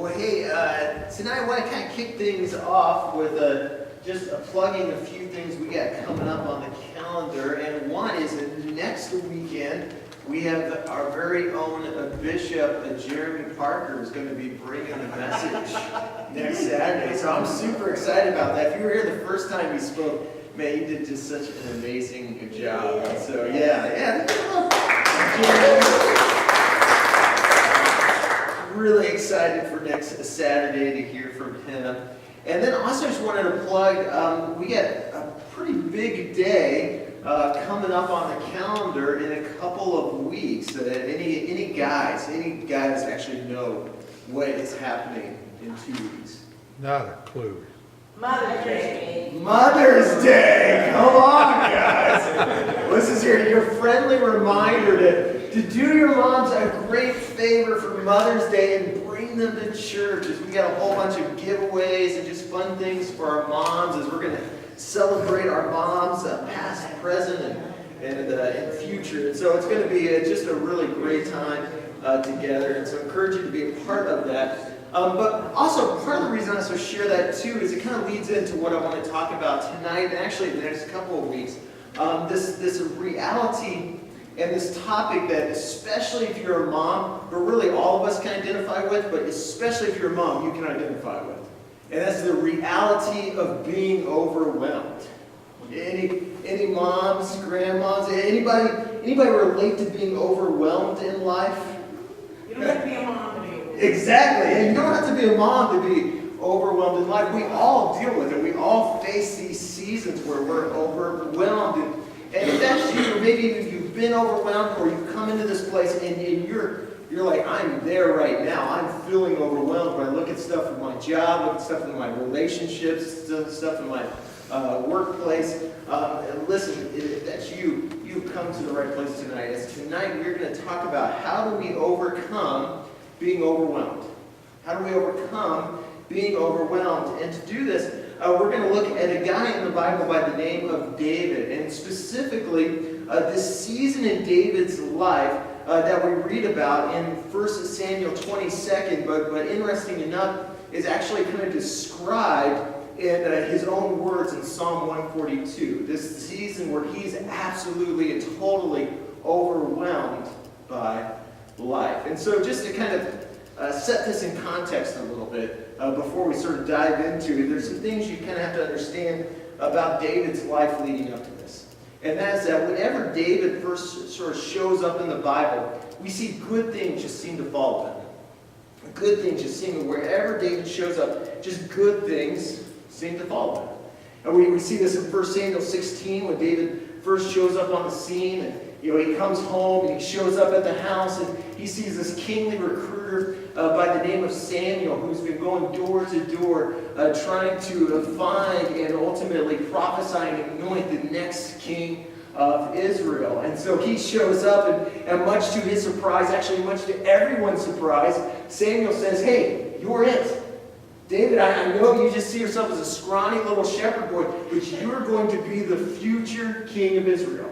Well, hey, tonight I want to kind of kick things off with just plugging a few things we got coming up on the calendar. And one is that next weekend we have our very own Bishop Jeremy Parker is going to be bringing the message next Saturday. So I'm super excited about that. If you were here the first time he spoke, man, you did just such an amazing job. And so yeah. Really excited for next Saturday to hear from him. And then also just wanted to plug, we got a pretty big day coming up on the calendar in a couple of weeks. Any guys actually know what is happening in 2 weeks? Not a clue. Mother's Day. Mother's Day! Come on, guys! This is your friendly reminder to do your moms a great favor for Mother's Day and bring them to church. As we got a whole bunch of giveaways and just fun things for our moms as we're going to celebrate our moms, past, present, and future. And so it's going to be just a really great time together. And so I encourage you to be a part of that. But also, part of the reason I also share that too is it kind of leads into what I want to talk about tonight and actually the next couple of weeks. This reality and this topic that especially if you're a mom, but really all of us can identify with, but especially if you're a mom, you can identify with. And that's the reality of being overwhelmed. Any moms, grandmoms, anybody relate to being overwhelmed in life? You don't have to be a mom to be. Exactly. And you don't have to be a mom to be overwhelmed in life. We all deal with it. We all face these seasons where we're overwhelmed. And if that's you, or maybe you've been overwhelmed, or you've come into this place and you're like, I'm there right now. I'm feeling overwhelmed when I look at stuff in my job, look at stuff in my relationships, stuff in my workplace. And listen, if that's you, you've come to the right place tonight. As tonight we're going to talk about how do we overcome being overwhelmed. How do we overcome being overwhelmed? And to do this, we're going to look at a guy in the Bible by the name of David. And specifically, this season in David's life that we read about in 1 Samuel 22, but interesting enough, is actually kind of described in his own words in Psalm 142. This season where he's absolutely and totally overwhelmed by life. And so just to kind of set this in context a little bit before we sort of dive into it, there's some things you kind of have to understand about David's life leading up to this. And that's that whenever David first sort of shows up in the Bible, we see good things just seem to follow him. Good things just seem, wherever David shows up, just good things seem to follow him. And we see this in 1 Samuel 16 when David first shows up on the scene, and he comes home and he shows up at the house and he sees this kingly recruiter by the name of Samuel who's been going door to door trying to find and ultimately prophesy and anoint the next king of Israel. And so he shows up and much to his surprise, actually much to everyone's surprise, Samuel says, "Hey, you're it. David, I know you just see yourself as a scrawny little shepherd boy, but you're going to be the future king of Israel."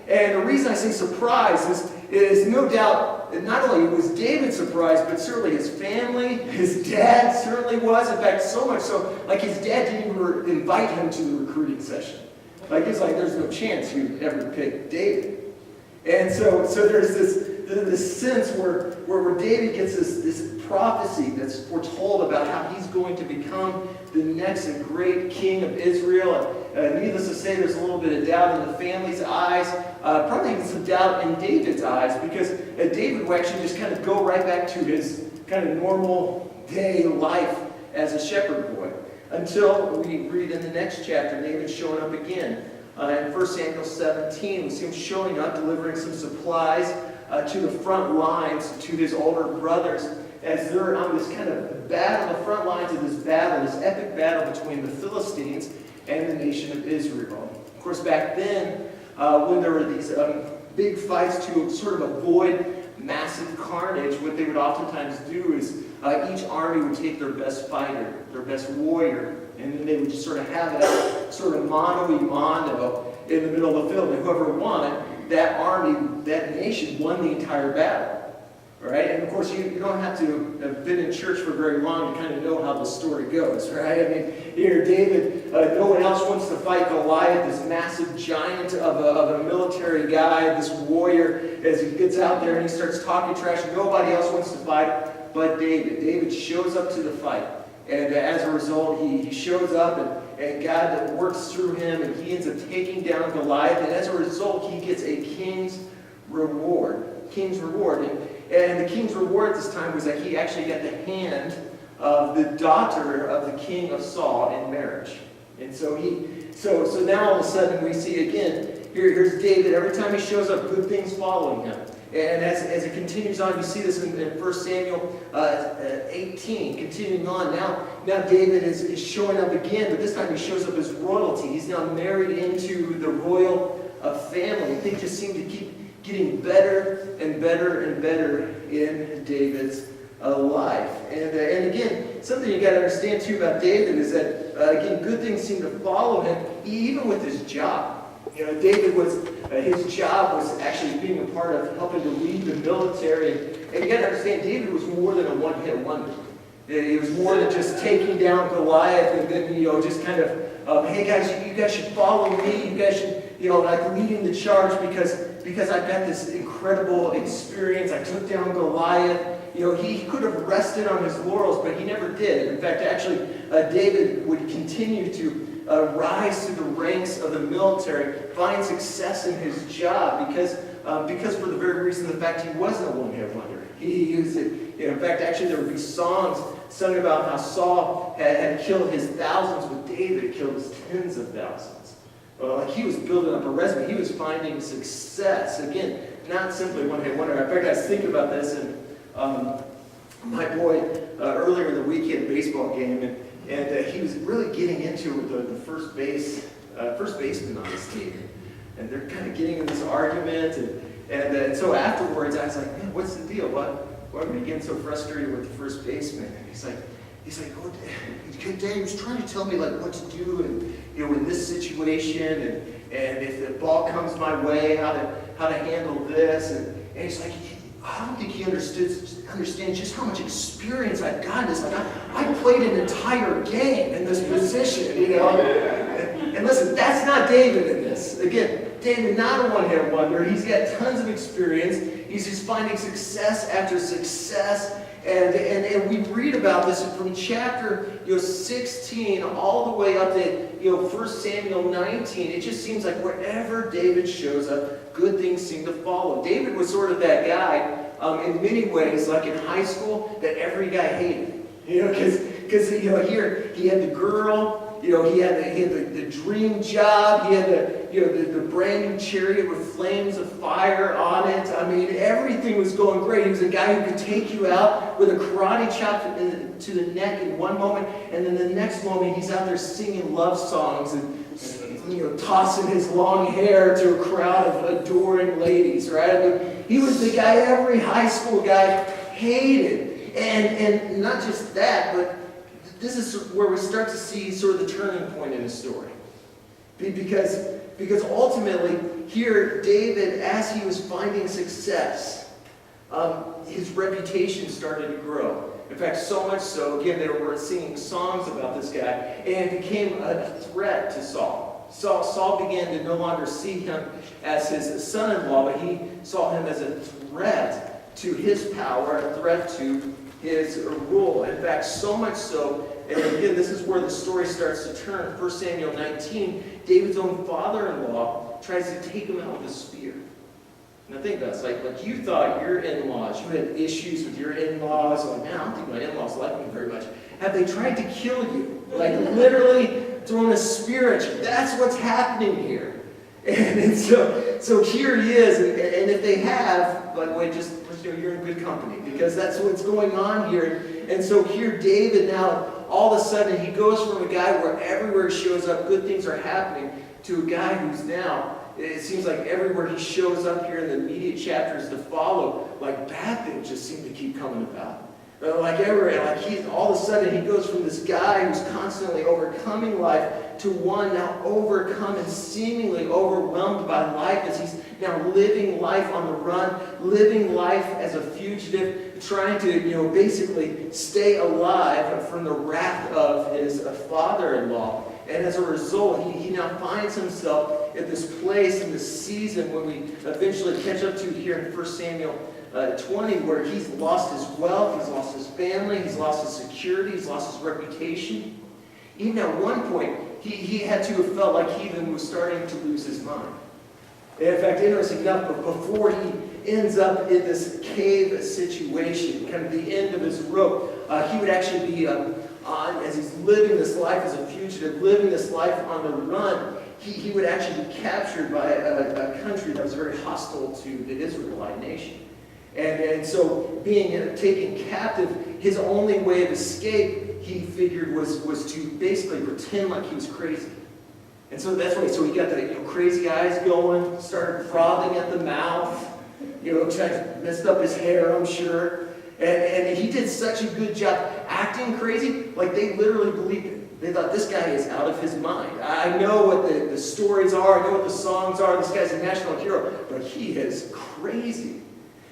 And the reason I say surprise is no doubt, not only was David surprised, but certainly his family, his dad certainly was. In fact, so much so, like his dad didn't even invite him to the recruiting session. It's like there's no chance he'd ever pick David. And so there's this sense where David gets this prophecy that's foretold about how he's going to become the next great king of Israel. Needless to say, there's a little bit of doubt in the family's eyes, probably even some doubt in David's eyes, because David will actually just kind of go right back to his kind of normal day life as a shepherd boy. Until we read in the next chapter, David showing up again. In 1 Samuel 17, we see him showing up, delivering some supplies to the front lines to his older brothers as they're on this kind of battle, the front lines of this battle, this epic battle between the Philistines and the nation of Israel. Of course, back then, when there were these big fights to sort of avoid massive carnage, what they would oftentimes do is each army would take their best fighter, their best warrior, and then they would just sort of have it sort of mano-a-mano in the middle of the field. And whoever won, that army, that nation won the entire battle. Right? And of course, you don't have to have been in church for very long to kind of know how the story goes, right? I mean, here, David, no one else wants to fight Goliath, this massive giant of a military guy, this warrior, as he gets out there and he starts talking trash. Nobody else wants to fight but David. David shows up to the fight. And as a result, he shows up and God works through him and he ends up taking down Goliath. And as a result, he gets a king's reward. King's reward. And the king's reward at this time was that he actually got the hand of the daughter of the king of Saul in marriage. And so so now all of a sudden we see again, here's David. Every time he shows up, good things following him. And as it continues on, you see this in 1 Samuel 18, continuing on. Now David is showing up again, but this time he shows up as royalty. He's now married into the royal family. Things just seem to keep getting better and better and better in David's life. And again, something you got to understand too about David is that, again, good things seem to follow him, even with his job. You know, David his job was actually being a part of helping to lead the military. And you got to understand, David was more than a one-hit wonder. He was more than just taking down Goliath and then, just kind of, hey guys, you guys should follow me. You guys should, like leading the charge because I've got this incredible experience. I took down Goliath. He could have rested on his laurels, but he never did. In fact, actually, David would continue to rise through the ranks of the military, find success in his job because for the very reason, the fact he wasn't a one-hit wonder. He used it. In fact, actually, there would be songs sung about how Saul had killed his thousands, but David killed his tens of thousands. Like he was building up a resume. He was finding success. Again, not simply one-hit wonder. In fact, I was thinking about this, and my boy earlier in the week he had a baseball game, and he was really getting into it with the first baseman on his team. And they're kind of getting in this argument, and so afterwards I was like, man, what's the deal? Why are we getting so frustrated with the first baseman? And he's like, oh, Dave was trying to tell me like what to do, and in this situation, and if the ball comes my way, how to handle this, and he's like, I don't think he understands just how much experience I've got in this. Like I played an entire game in this position, And listen, that's not David in this. Again, David, not a one-hit wonder. He's got tons of experience. He's just finding success after success. And we read about this from chapter 16 all the way up to 1 Samuel 19. It just seems like wherever David shows up, good things seem to follow. David was sort of that guy in many ways, like in high school, that every guy hated. Because here he had the girl. He had the dream job. He had the brand new chariot with flames of fire on it. I mean, everything was going great. He was a guy who could take you out with a karate chop to the neck in one moment, and then the next moment he's out there singing love songs and tossing his long hair to a crowd of adoring ladies, right? I mean, he was the guy every high school guy hated. And not just that, but this is where we start to see sort of the turning point in the story. Because ultimately, here, David, as he was finding success, his reputation started to grow. In fact, so much so, again, they were singing songs about this guy, and it became a threat to Saul. Saul began to no longer see him as his son-in-law, but he saw him as a threat to his power, a threat to his rule. In fact, so much so, and again, this is where the story starts to turn. 1 Samuel 19, David's own father-in-law tries to take him out with a spear. Now think about it. Like you thought your in-laws, you had issues with your in-laws. Like, man, I don't think my in-laws like me very much. Have they tried to kill you? Like literally throwing a spear at you. That's what's happening here. And so here he is. And if they have, by the way, just you're in good company, because that's what's going on here. And so here David now, all of a sudden, he goes from a guy where everywhere he shows up, good things are happening, to a guy who's now, it seems like everywhere he shows up here in the immediate chapters to follow, like bad things just seem to keep coming about. All of a sudden he goes from this guy who's constantly overcoming life to one now overcome and seemingly overwhelmed by life as he's now living life on the run, living life as a fugitive, trying to, basically stay alive from the wrath of his father-in-law. And as a result, he now finds himself at this place in this season when we eventually catch up to here in 1 Samuel 20, where he's lost his wealth, he's lost his family, he's lost his security, he's lost his reputation. Even at one point, he had to have felt like he even was starting to lose his mind. In fact, interesting enough, but before he ends up in this cave situation, kind of the end of his rope, he would actually be as he's living this life as a fugitive, living this life on the run, he would actually be captured by a country that was very hostile to the Israelite nation. And so being taken captive, his only way of escape, he figured, was to basically pretend like he was crazy. And so that's why, so he got the crazy eyes going, started frothing at the mouth, messed up his hair, I'm sure. And he did such a good job acting crazy, like they literally believed it. They thought, this guy is out of his mind. I know what the stories are, I know what the songs are, this guy's a national hero, but he is crazy.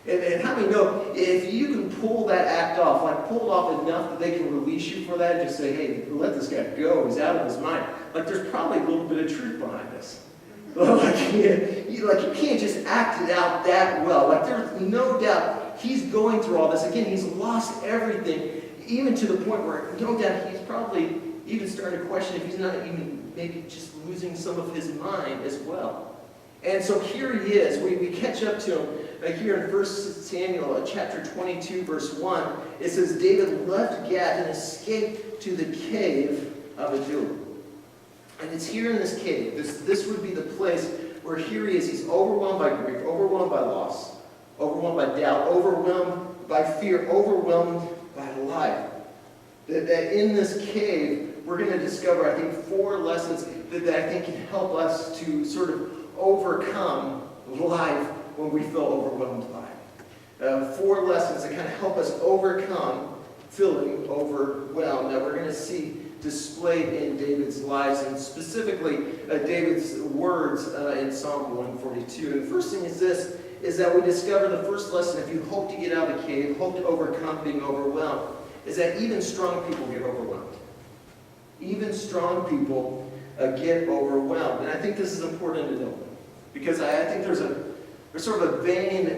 And how many know, if you can pull that act off, like pull it off enough that they can release you for that and just say, hey, let this guy go, he's out of his mind. Like there's probably a little bit of truth behind this. You can't just act it out that well. Like there's no doubt he's going through all this. Again, he's lost everything, even to the point where no doubt he's probably even starting to question if he's not even maybe just losing some of his mind as well. And so here he is. We catch up to him here in 1 Samuel chapter 22, verse 1. It says, David left Gath and escaped to the cave of Adullam. And it's here in this cave. This would be the place where here he is. He's overwhelmed by grief, overwhelmed by loss, overwhelmed by doubt, overwhelmed by fear, overwhelmed by life. That in this cave, we're going to discover, I think, 4 lessons that I think can help us to sort of overcome life when we feel overwhelmed by it. 4 lessons that kind of help us overcome feeling overwhelmed. Now we're going to see displayed in David's lives, and specifically David's words in Psalm 142. And the first thing is this, is that we discover the first lesson, if you hope to get out of the cave, hope to overcome being overwhelmed, is that even strong people get overwhelmed. Even strong people get overwhelmed. And I think this is important to know, because I think there's sort of a vein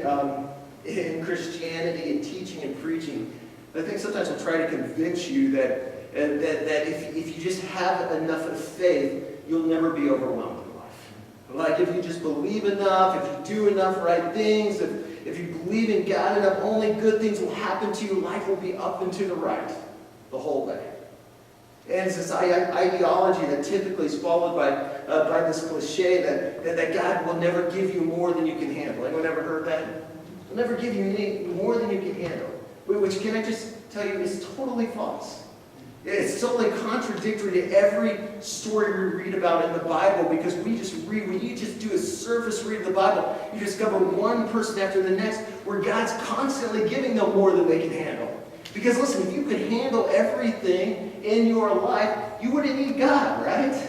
in Christianity and teaching and preaching. I think sometimes we'll try to convince you that if you just have enough of faith, you'll never be overwhelmed in life. Like if you just believe enough, if you do enough right things, if you believe in God enough, only good things will happen to you. Life will be up and to the right the whole way. And it's this ideology that typically is followed by this cliche that God will never give you more than you can handle. Anyone ever heard that? He'll never give you any more than you can handle. Which, can I just tell you, is totally false. It's totally contradictory to every story we read about in the Bible, because we just read, when you just do a surface read of the Bible, you discover one person after the next where God's constantly giving them more than they can handle. Because listen, if you could handle everything in your life, you wouldn't need God, right?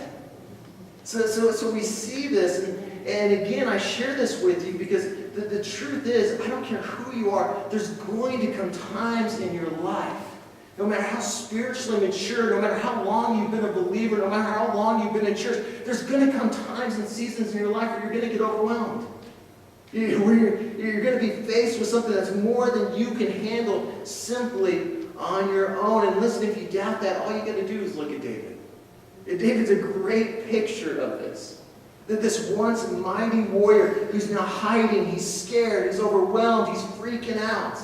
So we see this, and again, I share this with you because the truth is, I don't care who you are, there's going to come times in your life, no matter how spiritually mature, no matter how long you've been a believer, no matter how long you've been in church, there's going to come times and seasons in your life where you're going to get overwhelmed. Where you're going to be faced with something that's more than you can handle simply on your own. And listen, if you doubt that, all you got to do is look at David. David's a great picture of this. That this once mighty warrior who's now hiding, he's scared, he's overwhelmed, he's freaking out.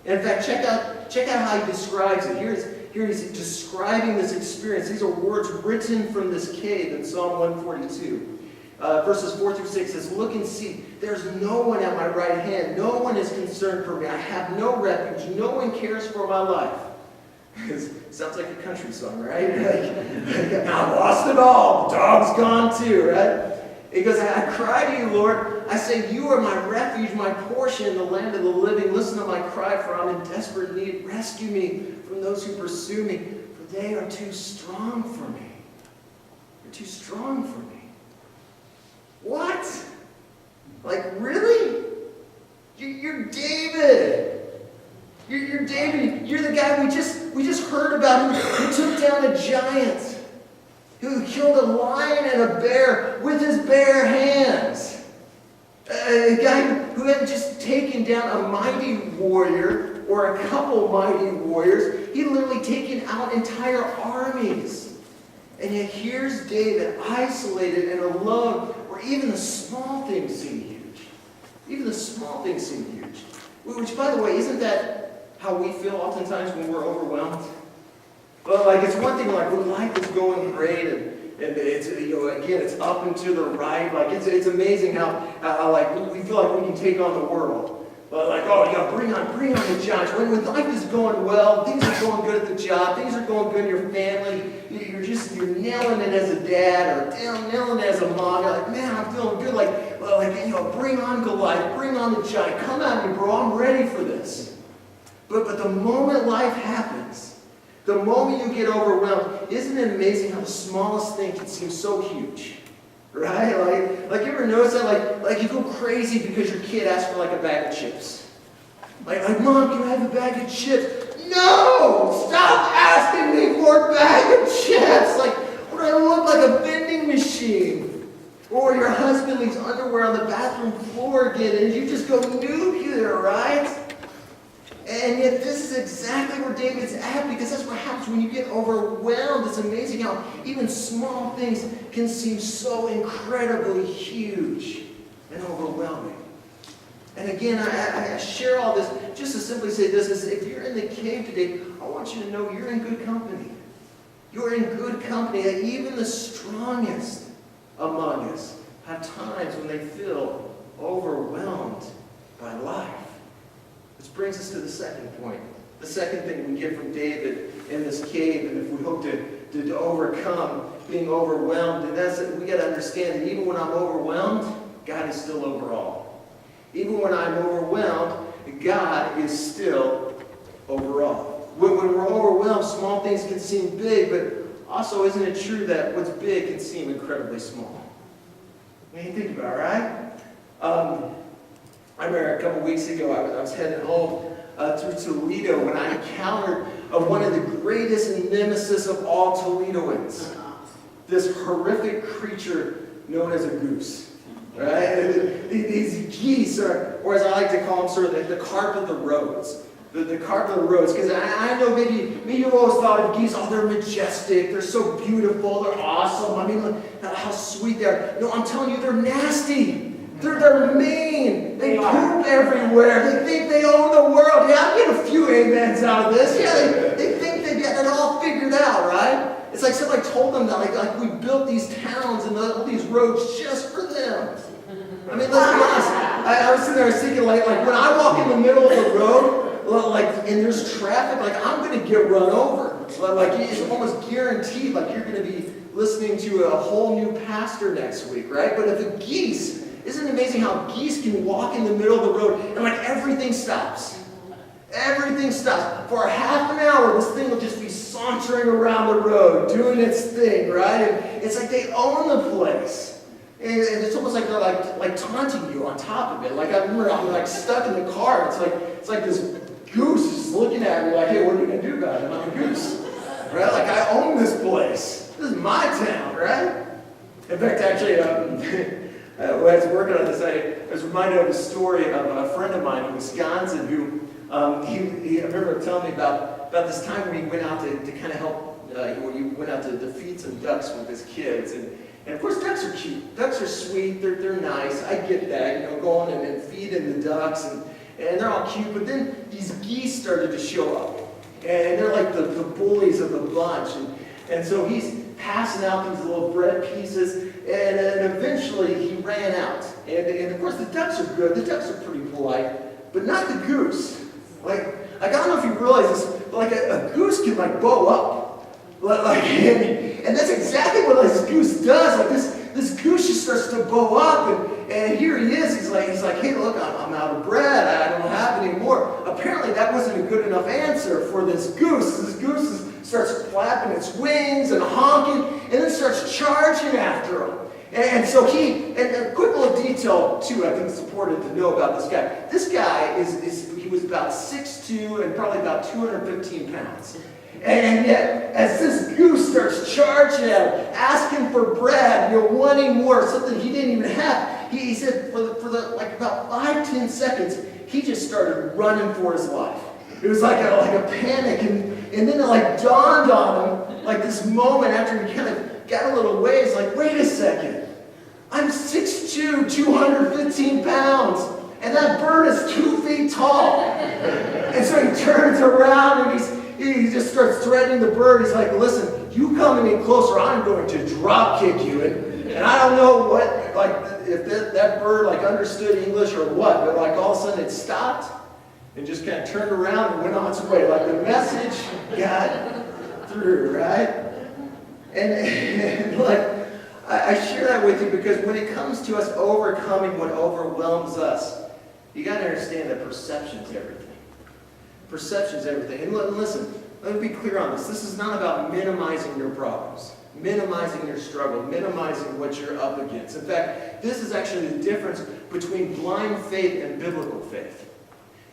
And in fact, check out how he describes it. Here he's describing this experience. These are words written from this cave in Psalm 142. Verses 4 through 6 says, look and see, there's no one at my right hand. No one is concerned for me. I have no refuge. No one cares for my life. Sounds like a country song, right? I've lost it all. The dog's gone too, right? He goes, I cry to you, Lord. I say, you are my refuge, my portion in the land of the living. Listen to my cry, for I'm in desperate need. Rescue me from those who pursue me, for they are too strong for me. They're too strong for me. What? Like, really? You're David. You're David. You're the guy we just heard about who took down a giant, who killed a lion and a bear with his bare hands. A guy who had just taken down a mighty warrior or a couple mighty warriors. He'd literally taken out entire armies. And yet here's David isolated and alone, where even the small things seem huge. Even the small things seem huge. Which, by the way, isn't that how we feel oftentimes when we're overwhelmed? Well, like, it's one thing, like, when life is going great and it's, again, it's up and to the right. Like, it's amazing how like, we feel like we can take on the world. But like, oh, bring on the giants. When life is going well, things are going good at the job, things are going good in your family, you're nailing it as a dad or nailing it as a mom. You're like, man, I'm feeling good. Bring on Goliath, bring on the giant. Come at me, bro. I'm ready for this. But the moment life happens, the moment you get overwhelmed, isn't it amazing how the smallest thing can seem so huge? Right? Like you ever notice that? Like you go crazy because your kid asks for like a bag of chips. Like, Mom, can I have a bag of chips? No! Stop asking me for a bag of chips! Like, what do I look like, a vending machine? Or your husband leaves underwear on the bathroom floor again and you just go nuclear, right? And yet this is exactly where David's at, because that's what happens when you get overwhelmed. It's amazing how even small things can seem so incredibly huge and overwhelming. And again, I share all this just to simply say this, is if you're in the cave today, I want you to know you're in good company. You're in good company. That even the strongest among us have times when they feel overwhelmed by life. Which brings us to the second point. The second thing we get from David in this cave, and if we hope to overcome being overwhelmed, and that's that we got to understand that even when I'm overwhelmed, God is still over all. Even when I'm overwhelmed, God is still over all. When we're overwhelmed, small things can seem big, but also isn't it true that what's big can seem incredibly small? I mean, think about it, right? I remember a couple weeks ago, I was heading home through Toledo when I encountered one of the greatest nemesis of all Toledoans. This horrific creature known as a goose. Right? These geese, or as I like to call them, sort of the carp of the roads. The carp of the roads. Because I know maybe you've always thought of geese, they're majestic, they're so beautiful, they're awesome. I mean, how sweet they are. No, I'm telling you, they're nasty. They're mean. They poop everywhere. They think they own the world. Yeah, I'll get a few amens out of this. Yeah, they think they got it all figured out, right? It's like somebody told them that like we built these towns and all these roads just for them. I mean, let's be honest. I was sitting there thinking, like when I walk in the middle of the road, like, and there's traffic, like I'm going to get run over. Like it's almost guaranteed, like you're going to be listening to a whole new pastor next week, right? But if the geese, isn't it amazing how geese can walk in the middle of the road and like everything stops? Everything stops. For a half an hour, this thing will just be sauntering around the road, doing its thing, right? And it's like they own the place. And it's almost like they're like taunting you on top of it. Like I remember I'm like stuck in the car. It's like this goose just looking at me like, hey, what are you gonna do about it? I'm a goose. Right? Like I own this place. This is my town, right? In fact, actually, when I was working on this, I was reminded of a story of a friend of mine in Wisconsin who, I remember telling me about this time when he went out to kind of help, he went out to feed some ducks with his kids. And of course, ducks are cute. Ducks are sweet. They're nice. I get that, going and feeding the ducks, and they're all cute. But then these geese started to show up. And they're like the bullies of the bunch. And so he's passing out these little bread pieces. And eventually he ran out. And of course the ducks are good. The ducks are pretty polite. But not the goose. Like I don't know if you realize this, but like a goose can like bow up. And that's exactly what this goose does. Like this goose just starts to bow up, and here he is. He's like, hey, look, I'm out of bread. I don't have any more. Apparently, that wasn't a good enough answer for this goose. This goose starts flapping its wings and honking, and then starts charging after him. And so and a quick little detail, too, I think it's important to know about this guy. This guy, he was about 6'2", and probably about 215 pounds. And yet, as this goose starts charging at him, asking for bread, wanting more, something he didn't even have, he said for the like about 5-10 seconds, he just started running for his life. It was like a panic, and then it like dawned on him, like this moment after he kind of got a little ways, like, wait a second, I'm 6'2", 215 pounds, and that bird is 2 feet tall. And so he turns around and he just starts threatening the bird. He's like, listen, you come any closer, I'm going to drop kick you. And I don't know what, like, if that bird like understood English or what, but like all of a sudden it stopped and just kind of turned around and went on its way. Like the message got through, right? And like, I share that with you because when it comes to us overcoming what overwhelms us, you got to understand that perception's everything. Perception's everything. And listen, let me be clear on this. This is not about minimizing your problems, minimizing your struggle, minimizing what you're up against. In fact, this is actually the difference between blind faith and biblical faith.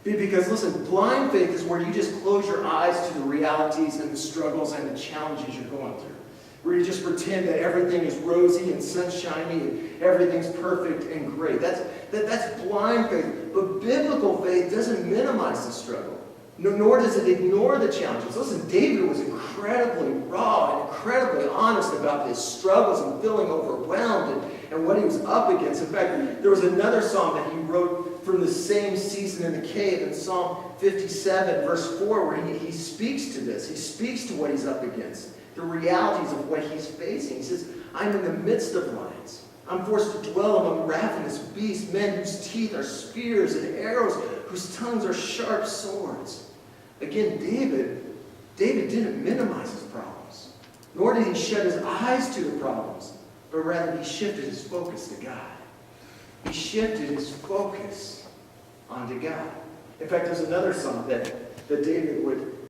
Because listen, blind faith is where you just close your eyes to the realities and the struggles and the challenges you're going through. Where you just pretend that everything is rosy and sunshiny and everything's perfect and great. That's blind faith. But biblical faith doesn't minimize the struggle. Nor does it ignore the challenges. Listen, David was incredibly raw and incredibly honest about his struggles and feeling overwhelmed and what he was up against. In fact, there was another psalm that he wrote from the same season in the cave in Psalm 57, verse 4, where he speaks to this. He speaks to what he's up against, the realities of what he's facing. He says, I'm in the midst of lions. I'm forced to dwell among ravenous beasts, men whose teeth are spears and arrows, whose tongues are sharp swords. Again, David didn't minimize his problems, nor did he shut his eyes to the problems, but rather he shifted his focus to God. He shifted his focus onto God. In fact, there's another song that David would